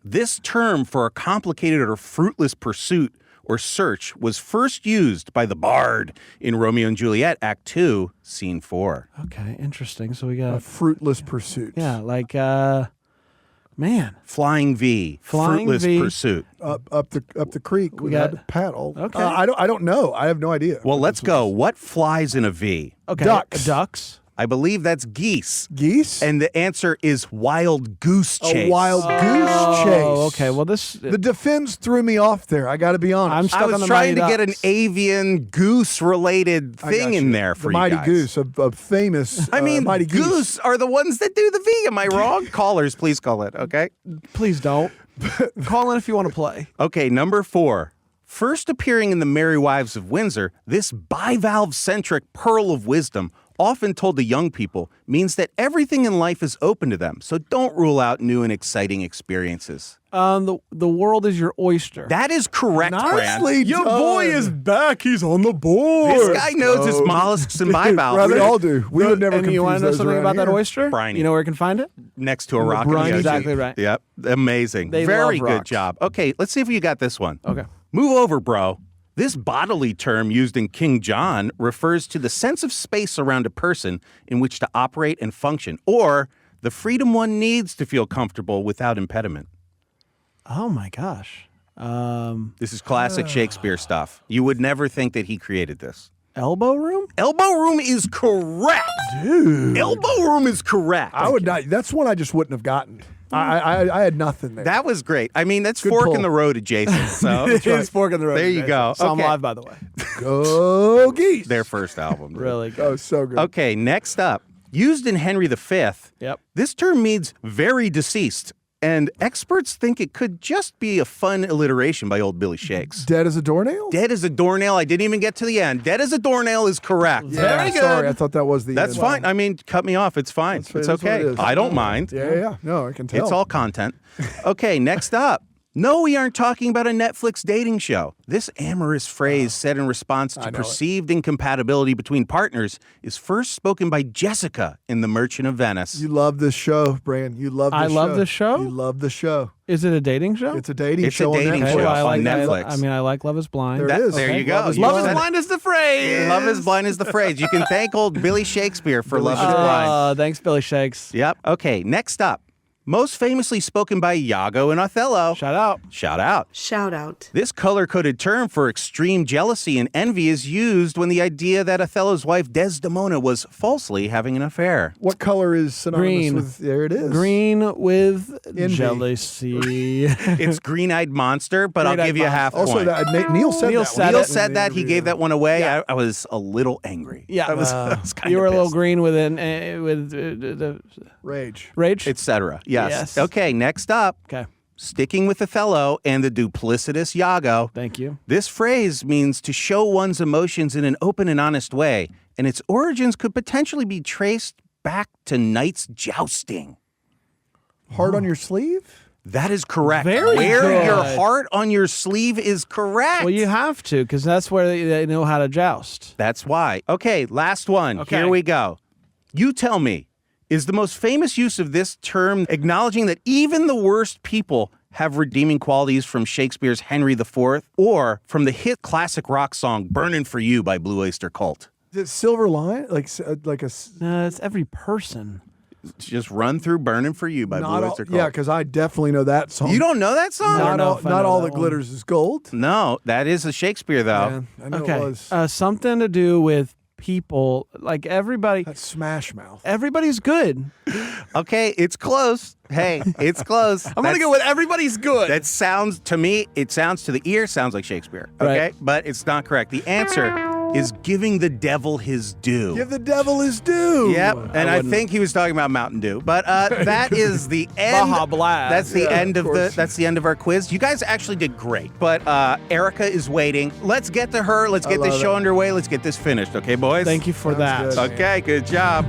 This term for a complicated or fruitless pursuit or search was first used by the bard in Romeo and Juliet, Act 2, Scene 4. Okay, interesting. So we A got fruitless pursuit. yeah, like man, Flying V, Flying fruitless V. pursuit. Up the creek. We got- got a paddle. Okay. I don't know. I have no idea. Well, let's go. What flies in a V? okay, Ducks. ducks. I believe that's geese. Geese. And the answer is wild goose chase. a wild goose chase. Oh, okay. Well, this The defense threw me off there. I got to be honest. I'm stuck I on was the trying to Mighty get an Ducks. avian goose-related I thing got in you. there for the you Mighty guys. Goose, a famous. I mean, Mighty goose are the ones that do the V. Am I wrong? Callers, please call it, okay? Please don't call in if you want to play. Okay, number 4. First appearing in The Merry Wives of Windsor, this bivalve-centric pearl of wisdom, often told to young people, means that everything in life is open to them, so don't rule out new and exciting experiences. The world is your oyster. That is correct, Brand. Nicely Your done. boy is back. He's on the board. This guy knows his mollusks and bivalves. We all do. We would never And you want confuse to know those something around about that here. oyster? Briny. You know where you can find it? Next to a rock in the briny. ocean. Exactly right. Yep, amazing. They Very love good rocks. job. Okay, let's see if you got this one. Okay. Move over, bro. This bodily term used in King John refers to the sense of space around a person in which to operate and function, or the freedom one needs to feel comfortable without impediment. Oh my gosh. This is classic Shakespeare stuff. You would never think that he created this. Elbow room? Elbow room is correct. Dude. Elbow room is correct. I would not. That's one I just wouldn't have gotten. I had nothing there. That was great. I mean, that's Good fork pull. in the road adjsault. So It is Fork in the Road. There you go. So I'm Okay. live, by the way. Go geese. Their first album. Really good. Oh, so good. Okay, next up. Used in Henry V, Yep. this term means very deceased, and experts think it could just be a fun alliteration by old Billy Shakes. Dead as a doornail. Dead as a doornail. I didn't even get to the end. Dead as a doornail is correct. Yeah, Very good. Sorry, I thought that was the. That's end. fine. I mean, cut me off. It's fine. That's It's what it okay. is. I don't mind. Yeah. No, I can tell. It's all content. Okay, next up. No, we aren't talking about a Netflix dating show. This amorous phrase said in response to know it. perceived incompatibility between partners is first spoken by Jessica in The Merchant of Venice. You love this show, Brand. You love this I show. love this show? You love the show. Is it a dating show? It's a dating It's a show. dating on Netflix. show. I like on that. Netflix. I mean, I like Love is Blind. There it is. There you go. Love is You Love said is it. Blind is the phrase. Love is blind is the phrase. You can thank old Billy Shakespeare for Love is blind. Thanks, Billy Shakes. Yep. Okay, next up. Most famously spoken by Iago in Othello. Shout out. Shout out. Shout out. This color-coded term for extreme jealousy and envy is used when the idea that Othello's wife Desdemona was falsely having an affair. What color is synonymous Green. with? There it is. Green with Envy. jealousy. It's green-eyed monster, but I'll Green-eyed give you a half Also, point. Neil said Neil that. said Neil it. said that. He gave that one away. I was a little angry. Yeah, I was kind you of were a little pissed. green with the Rage. rage. Etc. Yes. Yes. Okay, next up. Okay, Sticking with Othello and the duplicitous Iago. thank you. This phrase means to show one's emotions in an open and honest way, and its origins could potentially be traced back to knights jousting. Heart on your sleeve. That is correct. Very Wear good. your heart on your sleeve is correct. Well, you have to, because that's where they know how to joust. That's why. Okay, last one. Okay. Here we go. You tell me, is the most famous use of this term acknowledging that even the worst people have redeeming qualities from Shakespeare's Henry IV or from the hit classic rock song Burnin' For You by Blue Oyster Cult? Is it Silver Line? Like a. No, it's every person. Just run through Burnin' For You by Not Blue all, Oyster Cult. yeah, because I definitely know that song. You don't know that song? No. Not know all, if I not know all that that one. glitters is gold. No, that is a Shakespeare, though. Man, I know Okay, it was. something to do with people. Like everybody, That's Smash Mouth. everybody's good. Okay, it's close. Hey, it's close. I'm gonna go with everybody's good. That sounds, to me, it sounds to the ear, sounds like Shakespeare. Okay? Right. But it's not correct. The answer is giving the devil his due. Give the devil his due. Yep, and I wouldn't- think he was talking about Mountain Dew. But that is the end. Baja Blast. That's the Yeah, end of of the. course. That's the end of our quiz. You guys actually did great, but Erica is waiting. Let's get to her. Let's get this love show it. underway. Let's get this finished. Okay, boys. Thank you for Sounds that. good. Okay, good job.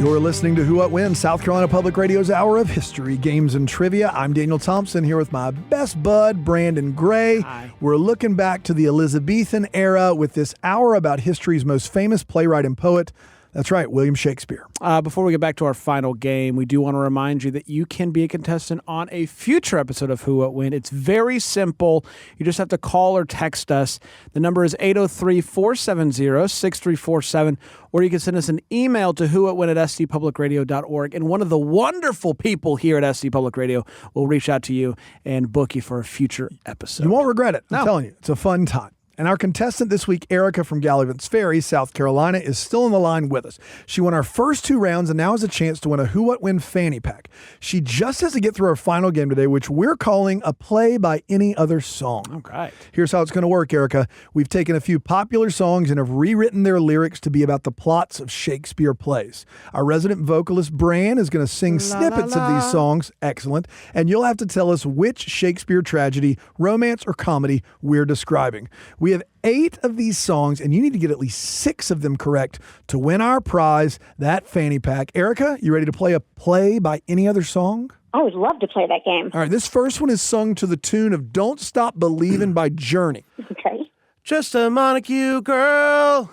You're listening to Who What When, South Carolina Public Radio's Hour of History, Games, and Trivia. I'm Daniel Thompson here with my best bud, Brandon Gray. Hi. We're looking back to the Elizabethan era with this hour about history's most famous playwright and poet. That's right, William Shakespeare. Before we get back to our final game, we do want to remind you that you can be a contestant on a future episode of Who What When. It's very simple. You just have to call or text us. The number is 803-470-6347, or you can send us an email to whowhatwhen@scpublicradio.org, and one of the wonderful people here at SC Public Radio will reach out to you and book you for a future episode. You won't regret it. I'm No. telling you, it's a fun time. And our contestant this week, Erica from Gallivant's Ferry, South Carolina, is still on the line with us. She won our first 2 rounds and now has a chance to win a Who What When fanny pack. She just has to get through our final game today, which we're calling a play by any other song. Okay. Here's how it's going to work, Erica. We've taken a few popular songs and have rewritten their lyrics to be about the plots of Shakespeare plays. Our resident vocalist, Bran, is going to sing snippets of these songs. Excellent. And you'll have to tell us which Shakespeare tragedy, romance, or comedy we're describing. We have 8 of these songs, and you need to get at least 6 of them correct to win our prize, that fanny pack. Erica, you ready to play a play by any other song? I would love to play that game. All right, this first one is sung to the tune of Don't Stop Believin' by Journey. Okay. Just a Montague girl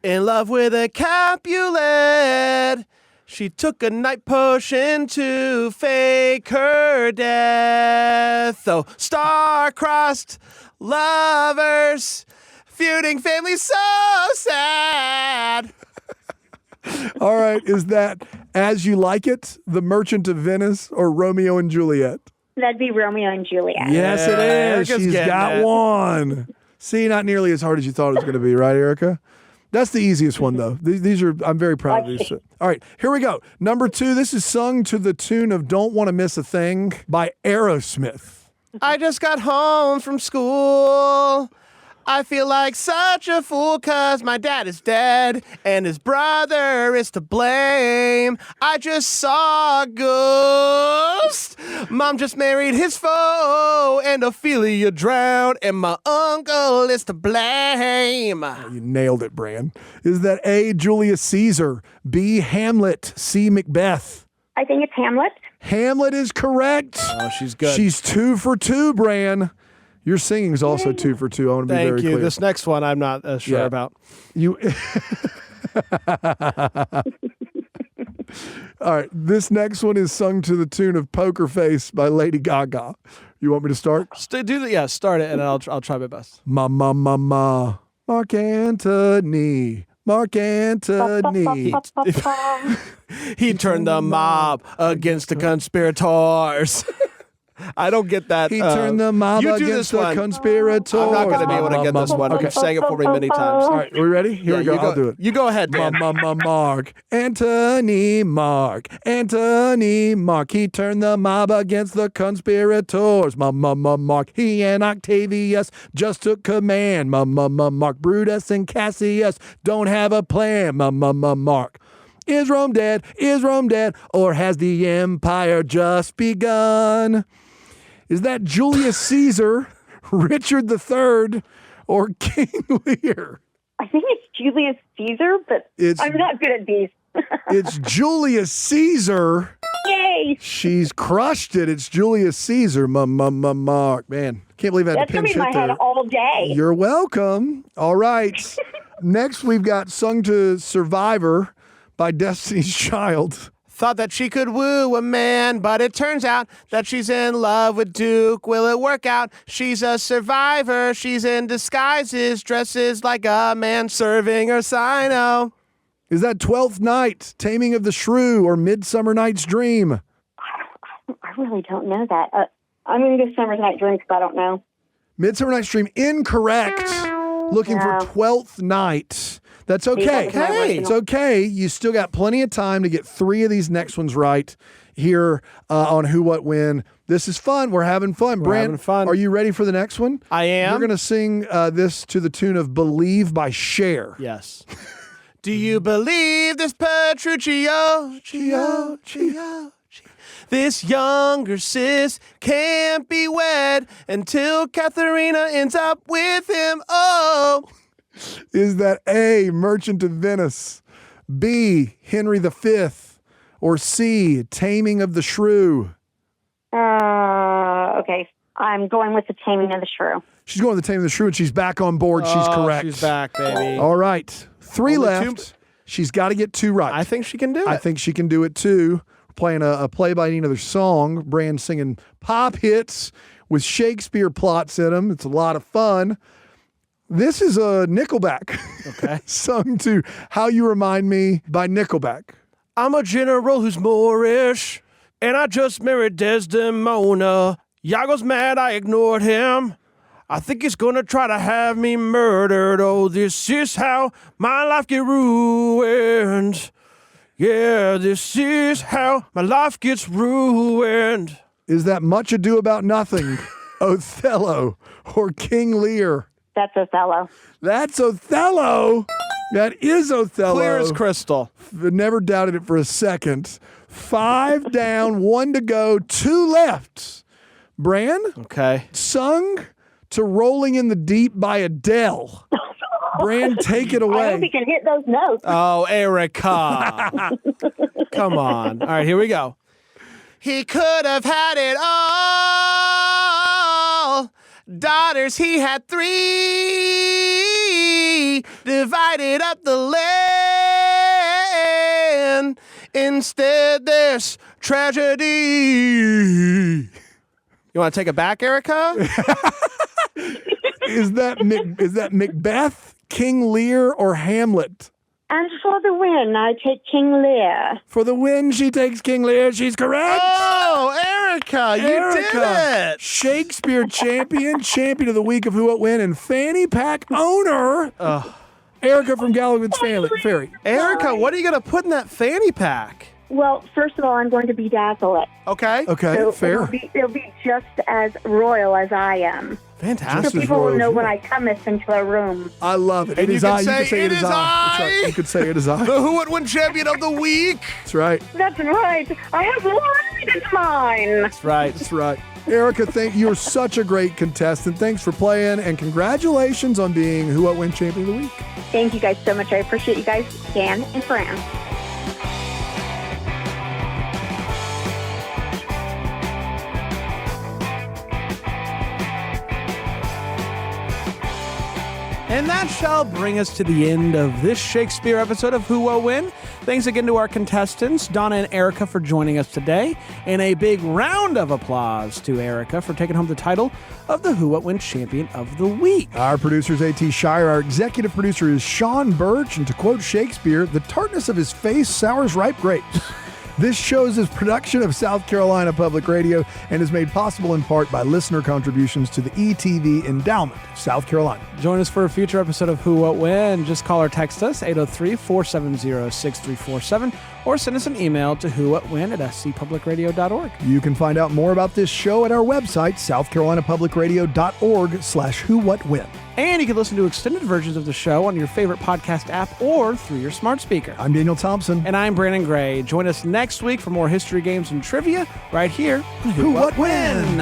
in love with a Capulet. She took a night potion to fake her death. Oh, star-crossed lovers, feuding families so sad. All right, is that As You Like It, The Merchant of Venice, or Romeo and Juliet? That'd be Romeo and Juliet. Yes, it is. Erica's She's getting got it. one. See, not nearly as hard as you thought it was going to be, right, Erica? That's the easiest one, though. These are, I'm very proud of these. All right, here we go. Number 2, this is sung to the tune of Don't Want to Miss a Thing by Aerosmith. I just got home from school. I feel like such a fool 'cause my dad is dead and his brother is to blame. I just saw a ghost. Mom just married his foe and Ophelia drowned and my uncle is to blame. You nailed it, Bran. Is that A, Julius Caesar, B, Hamlet, C, Macbeth? I think it's Hamlet. Hamlet is correct. Oh, she's good. She's 2 for 2, Bran. Your singing is also 2 for 2. I want to be Thank very you. clear. This next one I'm not sure Yeah. about. You. All right. This next one is sung to the tune of Poker Face by Lady Gaga. You want me to start? Start it and I'll try my best. Ma, ma, ma, ma. Mark Antony. Mark Antony. He turned the mob against the conspirators. I don't get that. He turned the mob you do against this the one. conspirators. I'm not going to be able to get this one. Okay. You've sang it for me many times. All right. Are we ready? Here we go. I'll do it. You go ahead, man. Mark Antony Mark. He turned the mob against the conspirators. Mark. He and Octavius just took command. Mark. Brutus and Cassius don't have a plan. Mark. Is Rome dead? Is Rome dead? Or has the empire just begun? Is that Julius Caesar, Richard III, or King Lear? I think it's Julius Caesar, but I'm not good at these. It's Julius Caesar. Yay! She's crushed it. It's Julius Caesar. Mark. Man, can't believe I had That's to going pinch to be in hit my head there. all day. You're welcome. All right. Next, we've got Sung to Survivor by Destiny's Child. Thought that she could woo a man, but it turns out that she's in love with Duke. Will it work out? She's a survivor. She's in disguises, dresses like a man, serving her sino. Is that 12th Night, Taming of the Shrew, or Midsummer Night's Dream? I really don't know that. I'm going to go Summer's Night Dream because I don't know. Midsummer Night's Dream, incorrect. Looking for 12th Night. That's okay. Hey. It's okay. You still got plenty of time to get 3 of these next ones right here on Who What When. This is fun. We're having fun. Brand, having fun. Are you ready for the next one? I am. We're going to sing this to the tune of Believe by Cher. Yes. Do you believe this Petruchio? This younger sis can't be wed until Katharina ends up with him. Oh. Is that A, Merchant of Venice, B, Henry V, or C, Taming of the Shrew? Okay. I'm going with the Taming of the Shrew. She's going with the Taming of the Shrew, and she's back on board. She's correct. She's back, baby. All right. 3 Only left. 2. She's got to get 2 right. I think she can do it. I think she can do it too. We're playing a play by another song. Brand singing pop hits with Shakespeare plots in them. It's a lot of fun. This is a Nickelback. Okay. Sung to How You Remind Me by Nickelback. I'm a general who's Moorish, and I just married Desdemona. Iago's mad I ignored him. I think he's gonna try to have me murdered. Oh, this is how my life get ruined. Yeah, this is how my life gets ruined. Is that Much Ado About Nothing, Othello, or King Lear? That's Othello. That's Othello. That is Othello. Clear as crystal. Never doubted it for a second. 5 down, 1 to go, 2 left. Bran, Okay. sung to Rolling in the Deep by Adele. Bran, take it I hope he away. can hit those notes. Oh, Erica. Come on. All right, here we go. He could have had it all. Daughters, he had 3. Divided up the land. Instead, there's tragedy. You want to take it back, Erica? Is that Macbeth, King Lear, or Hamlet? And for the win, I take King Lear. For the win, she takes King Lear. She's correct. Oh, Erica, you did it. Shakespeare champion of the week of Who What When, and fanny pack owner, Erica from Gallagher's Ferry. Erica, what are you going to put in that fanny pack? Well, first of all, I'm going to bedazzle it. Okay. Okay, So fair. It'll be just as royal as I am. So Fantastic. is people royal will know as when you I cometh into a room. I love it. And It you is can I. You say, can say "It is That's right. I." You could say it is I. The Who What When champion of the week. That's right. That's right. I have one. It's mine. That's right. That's right. Erica, you're such a great contestant. Thanks for playing, and congratulations on being Who What When champion of the week. Thank you guys so much. I appreciate you guys, Dan and Fran. And that shall bring us to the end of this Shakespeare episode of Who What When. Thanks again to our contestants, Donna and Erica, for joining us today. And a big round of applause to Erica for taking home the title of the Who What When Champion of the Week. Our producer is A.T. Shire. Our executive producer is Sean Birch. And to quote Shakespeare, the tartness of his face sours ripe grapes. This show is a production of South Carolina Public Radio and is made possible in part by listener contributions to the ETV Endowment of South Carolina. Join us for a future episode of Who What When. Just call or text us 803-470-6347 or send us an email to whowhatwhen@scpublicradio.org. You can find out more about this show at our website, southcarolinapublicradio.org/whowhatwhen. And you can listen to extended versions of the show on your favorite podcast app or through your smart speaker. I'm Daniel Thompson. And I'm Brandon Gray. Join us next week for more history games and trivia right here on Who What When?